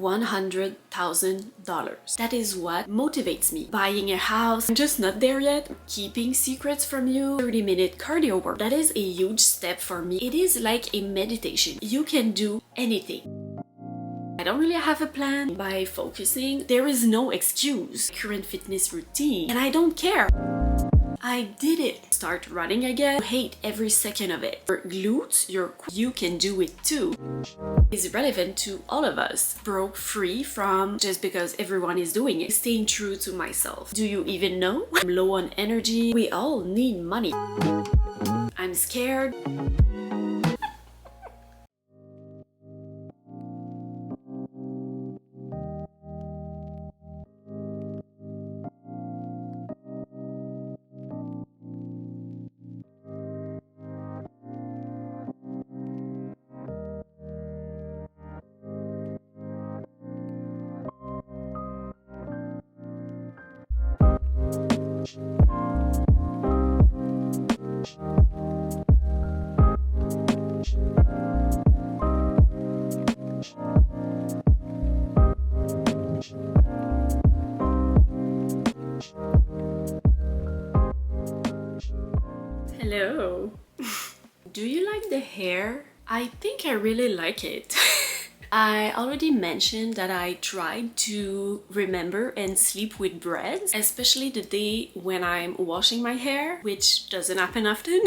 $100,000. That is what motivates me. Buying a house, I'm just not there yet. Keeping secrets from you, 30-minute cardio work. That is a huge step for me. It is like a meditation. You can do anything. I don't really have a plan. By focusing, there is no excuse. Current fitness routine, and I don't care. I did it. Start running again. Hate every second of it. Your glutes, you can do it too. Is relevant to all of us. Broke free from just because everyone is doing it. Staying true to myself. Do you even know? I'm low on energy. We all need money. I'm scared. Hello. Do you like the hair? I think I really like it. I already mentioned that I tried to remember and sleep with braids, especially the day when I'm washing my hair, which doesn't happen often.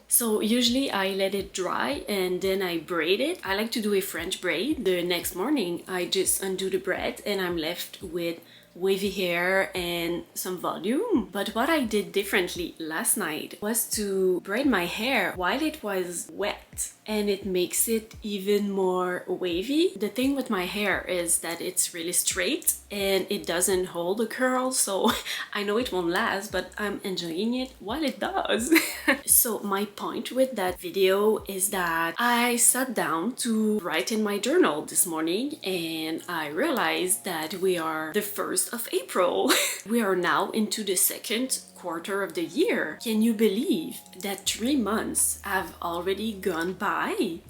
So usually I let it dry and then I braid it. I like to do a French braid. The next morning I just undo the braid and I'm left with wavy hair and some volume. But what I did differently last night was to braid my hair while it was wet, and it makes it even more wavy. The thing with my hair is that it's really straight and it doesn't hold a curl, so I know it won't last, but I'm enjoying it while it does. So my point with that video is that I sat down to write in my journal this morning and I realized that we are the 1st of April. We are now into the second quarter of the year. Can you believe that 3 months have already gone by?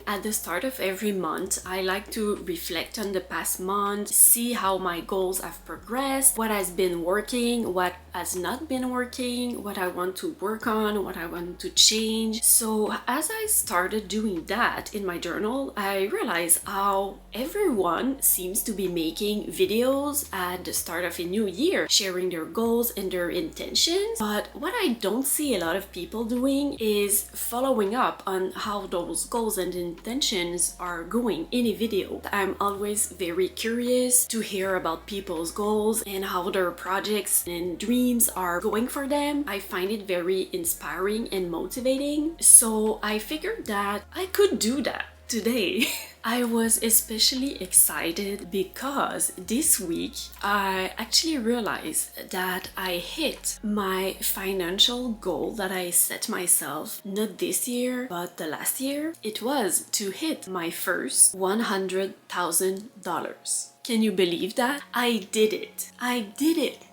At the start of every month, I like to reflect on the past month, see how my goals have progressed, what has been working, what has not been working, what I want to work on, what I want to change. So as I started doing that in my journal, I realized how everyone seems to be making videos at the start of a new year, sharing their goals and their intentions. But what I don't see a lot of people doing is following up on how those goals and intentions are going in a video. I'm always very curious to hear about people's goals and how their projects and dreams are going for them. I find it very inspiring and motivating. So I figured that I could do that today. I was especially excited because this week I actually realized that I hit my financial goal that I set myself, not this year, but the last year. It was to hit my first $100,000. Can you believe that? I did it. I did it.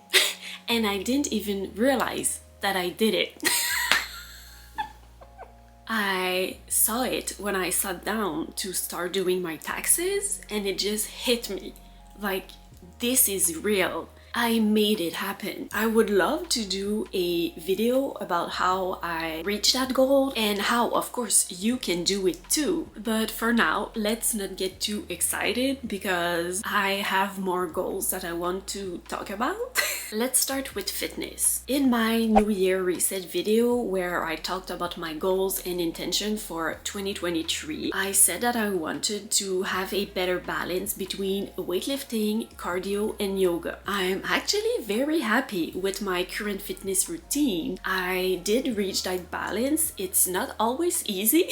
And I didn't even realize that I did it. I saw it when I sat down to start doing my taxes, and it just hit me like, this is real. I made it happen. I would love to do a video about how I reached that goal and how, of course, you can do it too. But for now, let's not get too excited because I have more goals that I want to talk about. Let's start with fitness. In my New Year Reset video where I talked about my goals and intention for 2023, I said that I wanted to have a better balance between weightlifting, cardio, and yoga. I'm actually very happy with my current fitness routine. I did reach that balance. It's not always easy,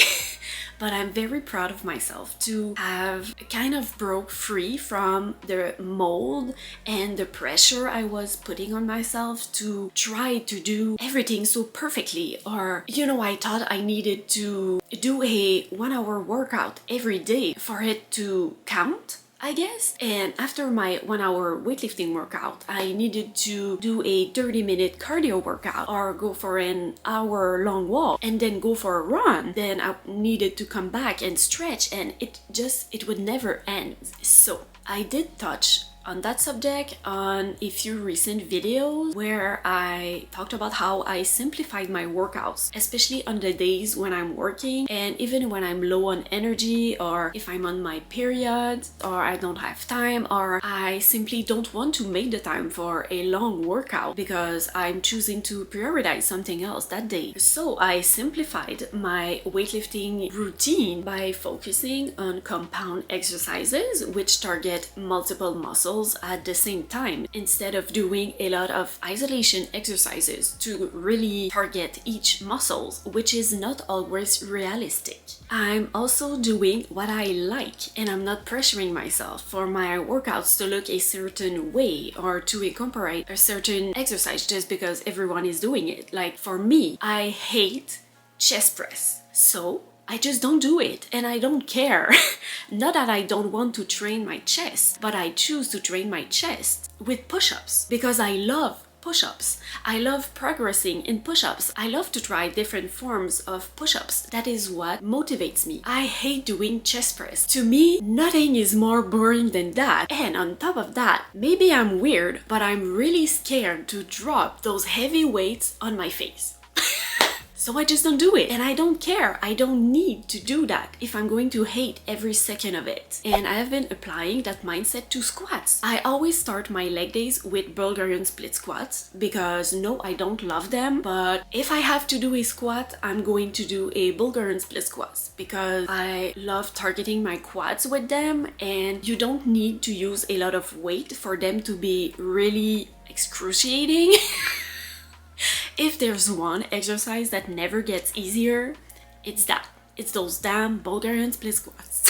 but I'm very proud of myself to have kind of broke free from the mold and the pressure I was putting on myself to try to do everything so perfectly. Or, you know, I thought I needed to do a 1-hour workout every day for it to count I guess. And after my 1 hour weightlifting workout, I needed to do a 30-minute cardio workout or go for an hour-long walk and then go for a run. Then I needed to come back and stretch, and it would never end. So I did touch on that subject on a few recent videos where I talked about how I simplified my workouts, especially on the days when I'm working and even when I'm low on energy, or if I'm on my period, or I don't have time, or I simply don't want to make the time for a long workout because I'm choosing to prioritize something else that day. So I simplified my weightlifting routine by focusing on compound exercises which target multiple muscles at the same time, instead of doing a lot of isolation exercises to really target each muscle, which is not always realistic. I'm also doing what I like, and I'm not pressuring myself for my workouts to look a certain way or to incorporate a certain exercise just because everyone is doing it. Like for me, I hate chest press. So I just don't do it, and I don't care. Not that I don't want to train my chest, but I choose to train my chest with push-ups because I love push-ups. I love progressing in push-ups. I love to try different forms of push-ups. That is what motivates me. I hate doing chest press. To me, nothing is more boring than that. And on top of that, maybe I'm weird, but I'm really scared to drop those heavy weights on my face. So I just don't do it, and I don't care. I don't need to do that if I'm going to hate every second of it. And I have been applying that mindset to squats. I always start my leg days with Bulgarian split squats because no, I don't love them, but if I have to do a squat, I'm going to do a Bulgarian split squats because I love targeting my quads with them, and you don't need to use a lot of weight for them to be really excruciating. If there's one exercise that never gets easier, it's that. It's those damn Bulgarian split squats.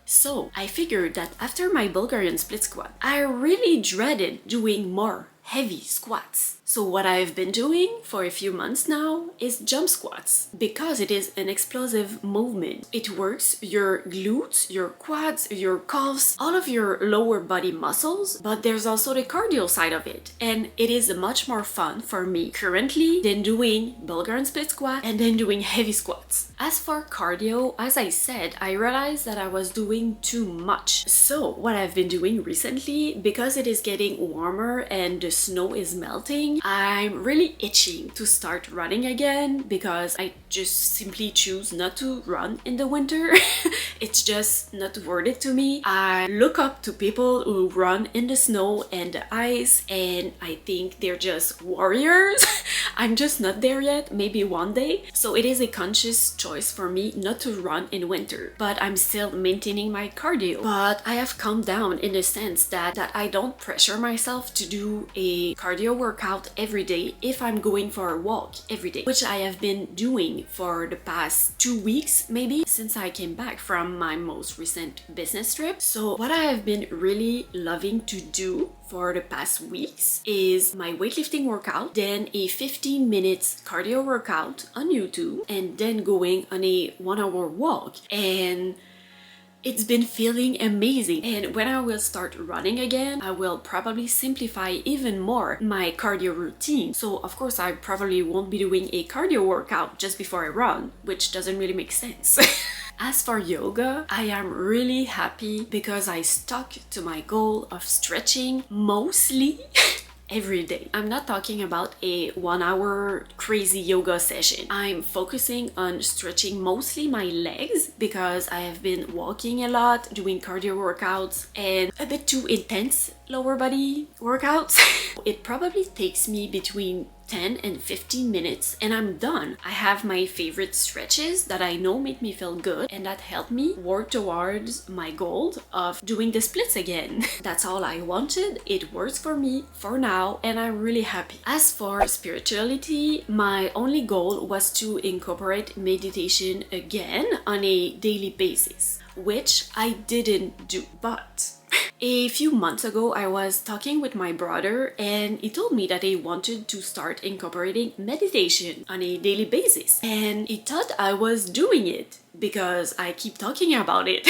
So I figured that after my Bulgarian split squat, I really dreaded doing more heavy squats. So what I've been doing for a few months now is jump squats because it is an explosive movement. It works your glutes, your quads, your calves, all of your lower body muscles, but there's also the cardio side of it. And it is much more fun for me currently than doing Bulgarian split squat and then doing heavy squats. As for cardio, as I said, I realized that I was doing too much. So what I've been doing recently, because it is getting warmer and the snow is melting, I'm really itching to start running again because I just simply choose not to run in the winter. It's just not worth it to me. I look up to people who run in the snow and the ice, and I think they're just warriors. I'm just not there yet, maybe one day. So it is a conscious choice for me not to run in winter, but I'm still maintaining my cardio. But I have calmed down in the sense that I don't pressure myself to do a cardio workout every day if I'm going for a walk every day, which I have been doing for the past 2 weeks maybe since I came back from my most recent business trip. So what I have been really loving to do for the past weeks is my weightlifting workout, then a 15 minutes cardio workout on YouTube, and then going on a 1 hour walk. And it's been feeling amazing, and when I will start running again, I will probably simplify even more my cardio routine. So of course I probably won't be doing a cardio workout just before I run, which doesn't really make sense. As for yoga, I am really happy because I stuck to my goal of stretching mostly every day. I'm not talking about a 1 hour crazy yoga session. I'm focusing on stretching mostly my legs because I have been walking a lot, doing cardio workouts, and a bit too intense lower body workouts. It probably takes me between 10 and 15 minutes and I'm done. I have my favorite stretches that I know make me feel good and that help me work towards my goal of doing the splits again. That's all I wanted. It works for me for now and I'm really happy. As for spirituality, my only goal was to incorporate meditation again on a daily basis, which I didn't do. But a few months ago, I was talking with my brother and he told me that he wanted to start incorporating meditation on a daily basis. And he thought I was doing it because I keep talking about it.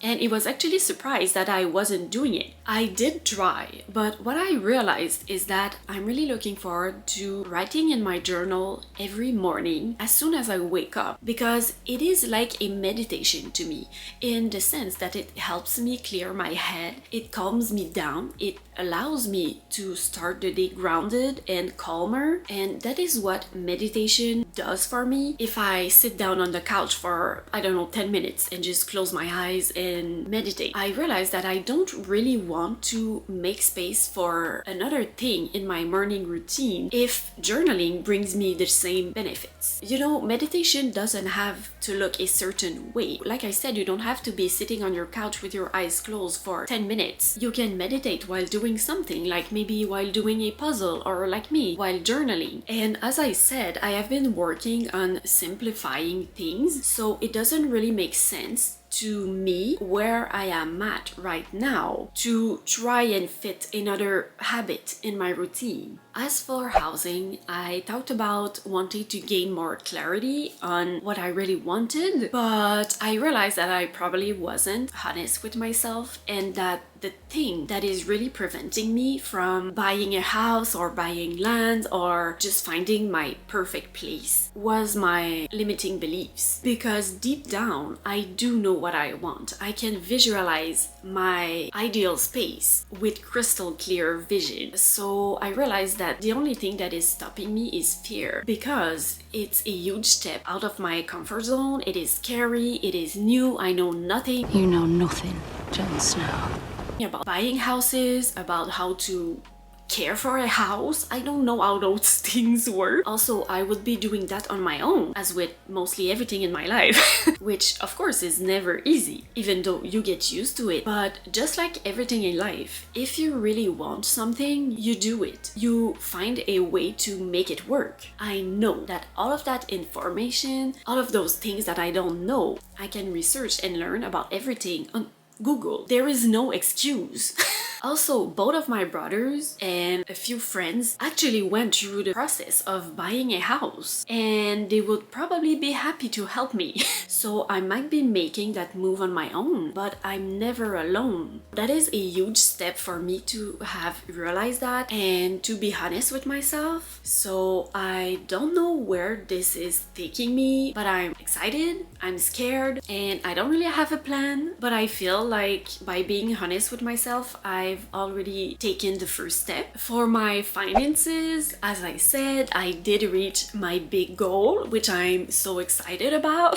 and it was actually surprised that I wasn't doing it. I did try, but what I realized is that I'm really looking forward to writing in my journal every morning as soon as I wake up, because it is like a meditation to me, in the sense that it helps me clear my head, it calms me down, it allows me to start the day grounded and calmer, and that is what meditation does for me. If I sit down on the couch for, I don't know, 10 minutes and just close my eyes and meditate, I realize that I don't really want to make space for another thing in my morning routine if journaling brings me the same benefits. You know, meditation doesn't have to look a certain way. Like I said, you don't have to be sitting on your couch with your eyes closed for 10 minutes. You can meditate while doing something, like maybe while doing a puzzle, or like me, while journaling. And as I said, I have been working on simplifying things, so it doesn't really make sense to me where I am at right now to try and fit another habit in my routine. As for housing, I talked about wanting to gain more clarity on what I really wanted, but I realized that I probably wasn't honest with myself, and that the thing that is really preventing me from buying a house or buying land or just finding my perfect place was my limiting beliefs. Because deep down, I do know what I want. I can visualize my ideal space with crystal clear vision. So I realized that the only thing that is stopping me is fear, because it's a huge step out of my comfort zone. It is scary, it is new, I know nothing. You know nothing, Jon Snow. About buying houses, about how to care for a house. I don't know how those things work. Also, I would be doing that on my own, as with mostly everything in my life, which of course is never easy, even though you get used to it. But just like everything in life, if you really want something, you do it. You find a way to make it work. I know that all of that information, all of those things that I don't know, I can research and learn about everything on Google. There is no excuse. Also, both of my brothers and a few friends actually went through the process of buying a house, and they would probably be happy to help me. So I might be making that move on my own, but I'm never alone. That is a huge step for me to have realized that and to be honest with myself. So I don't know where this is taking me, but I'm excited, I'm scared, and I don't really have a plan. But I feel like by being honest with myself, I've already taken the first step. For my finances, as I said, I did reach my big goal, which I'm so excited about.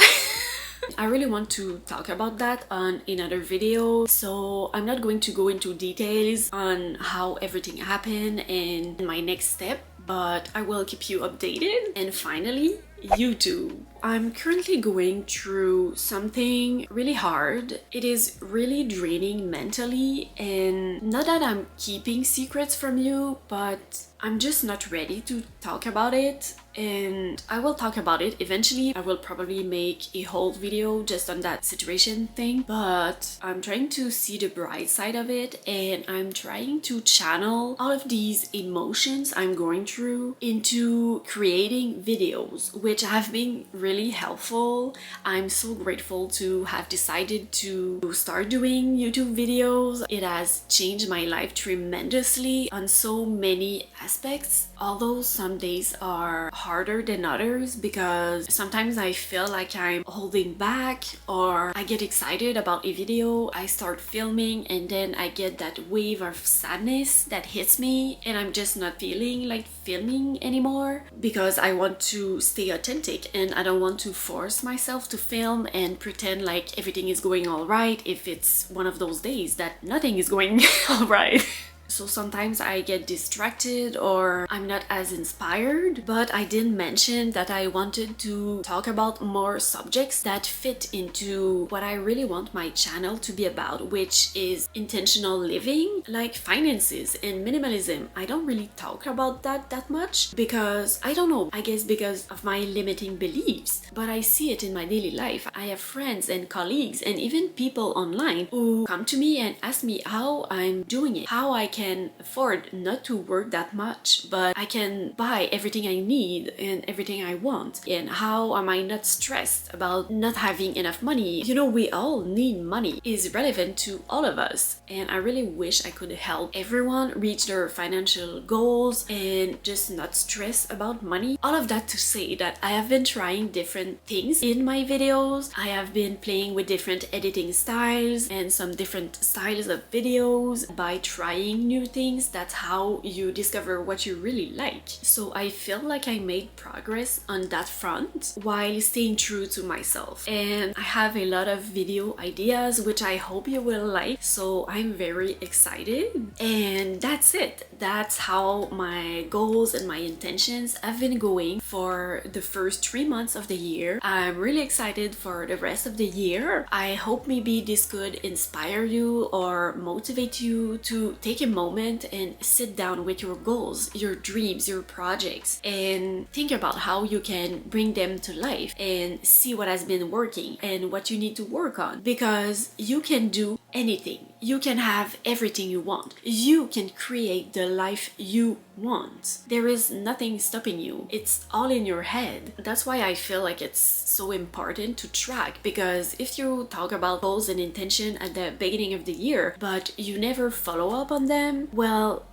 I really want to talk about that on another video, so I'm not going to go into details on how everything happened and my next step, but I will keep you updated. And finally, YouTube. I'm currently going through something really hard. It is really draining mentally, and not that I'm keeping secrets from you, but I'm just not ready to talk about it, and I will talk about it eventually. I will probably make a whole video just on that situation thing, but I'm trying to see the bright side of it, and I'm trying to channel all of these emotions I'm going through into creating videos, which have been really helpful. I'm so grateful to have decided to start doing YouTube videos. It has changed my life tremendously on so many aspects, although some days are harder than others, because sometimes I feel like I'm holding back, or I get excited about a video, I start filming, and then I get that wave of sadness that hits me, and I'm just not feeling like filming anymore because I want to stay authentic and I don't want to force myself to film and pretend like everything is going all right if it's one of those days that nothing is going all right. So sometimes I get distracted or I'm not as inspired, but I did mention that I wanted to talk about more subjects that fit into what I really want my channel to be about, which is intentional living, like finances and minimalism. I don't really talk about that much because, I don't know, I guess because of my limiting beliefs, but I see it in my daily life. I have friends and colleagues and even people online who come to me and ask me how I'm doing it, how I can can afford not to work that much, but I can buy everything I need and everything I want? And how am I not stressed about not having enough money? You know, we all need money. It's relevant to all of us, and I really wish I could help everyone reach their financial goals and just not stress about money. All of that to say that I have been trying different things in my videos. I have been playing with different editing styles and some different styles of videos. By trying new things, that's how you discover what you really like. So I feel like I made progress on that front while staying true to myself. And I have a lot of video ideas which I hope you will like, so I'm very excited. And that's it. That's how my goals and my intentions have been going for the first 3 months of the year. I'm really excited for the rest of the year. I hope maybe this could inspire you or motivate you to take a moment and sit down with your goals, your dreams, your projects, and think about how you can bring them to life and see what has been working and what you need to work on, because you can do anything. You can have everything you want. You can create the life you want. There is nothing stopping you. It's all in your head. That's why I feel like it's so important to track, because if you talk about goals and intention at the beginning of the year, but you never follow up on them, well,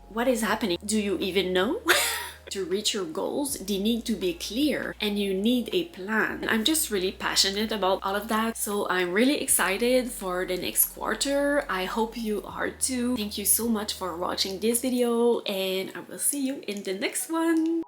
what is happening? Do you even know? To reach your goals, they need to be clear and you need a plan. I'm just really passionate about all of that, so I'm really excited for the next quarter. I hope you are too. Thank you so much for watching this video, and I will see you in the next one.